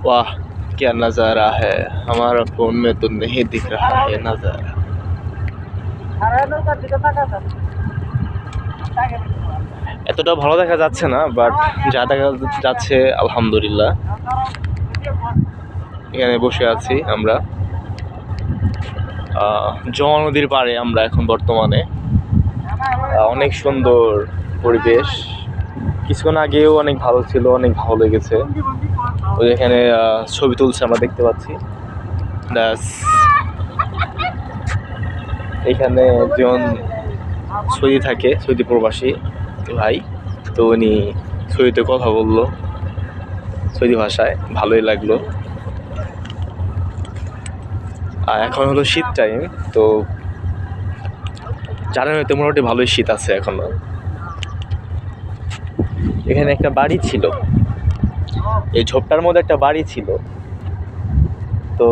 वाह क्या नज़ारा है, हमारा फोन में तो नहीं दिख रहा है नज़ारा। এতটা ভালো দেখা যাচ্ছে না, বাট যা দেখা যাচ্ছে আলহামদুলিল্লাহ। এখানে বসে আছি আমরা যমুনা নদীর পাড়ে। আমরা এখন বর্তমানে অনেক সুন্দর পরিবেশ। কিছুক্ষণ আগেও অনেক ভালো ছিল, অনেক ভালো লেগেছে। ওই এখানে ছবি তুলছে আমরা দেখতে পাচ্ছি। এখানে একজন সৌদি থাকে, সৌদি প্রবাসী ভাই, তো উনি সৌদিতে কথা বললো সৌদি ভাষায়, ভালোই লাগলো। আর এখন হলো শীত টাইম, তো জানেন হয়তো মোটামুটি ভালোই শীত আছে এখনো। এখানে একটা বাড়ি ছিল, এই ঝোপটার মধ্যে একটা বাড়ি ছিল। তো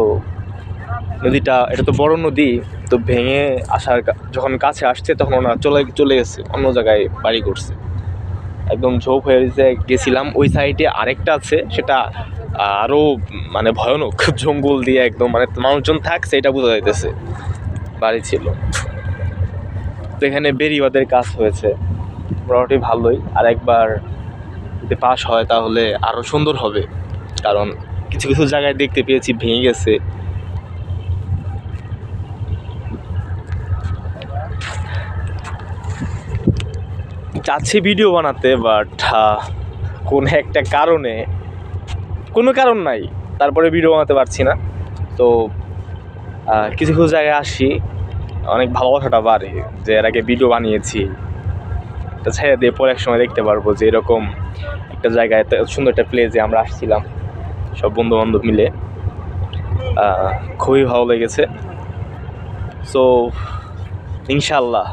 নদীটা, এটা তো বড় নদী, তো ভেঙে আসার যখন কাছে আসছে তখন ওরা চলে গেছে, অন্য জায়গায় বাড়ি করছে, একদম ঝোপ হয়ে গেছিলাম। ওই সাইডে আরেকটা আছে, সেটা আরও মানে ভয়ানক, জঙ্গল দিয়ে একদম, মানে মানুষজন থাকছে এটা বোঝা যাইতেছে, বাড়ি ছিল। তো এখানে বেড়িবাঁধের কাজ হয়েছে, মোটামুটি ভালোই। আর একবার যদি পাস হয় তাহলে আরও সুন্দর হবে, কারণ কিছু কিছু জায়গায় দেখতে পেয়েছি ভেঙে গেছে। চাচ্ছি ভিডিও বানাতে, বাট কোনো একটা কারণে, কোনো কারণ নাই, তারপরে ভিডিও বানাতে পারছি না। তো কিছু কিছু জায়গায় আসি, অনেক ভালোবাসাটা বাড়ে যে এর আগে ভিডিও বানিয়েছি, এটা ছেড়ে দিয়ে পরে এক সময় দেখতে পারবো যে এরকম একটা জায়গায় এত সুন্দর একটা প্লেসে আমরা আসছিলাম সব বন্ধু বান্ধব মিলে। খুবই ভালো লেগেছে। সো ইনশাল্লাহ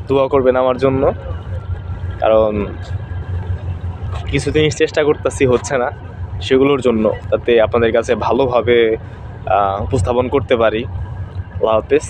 দোয়া করবেন আমার জন্য, কারণ কিছু জিনিস চেষ্টা করতেছি, হচ্ছে না, সেগুলোর জন্য যাতে আপনাদের কাছে ভালোভাবে উপস্থাপন করতে পারি। আল্লাহ হাফেজ।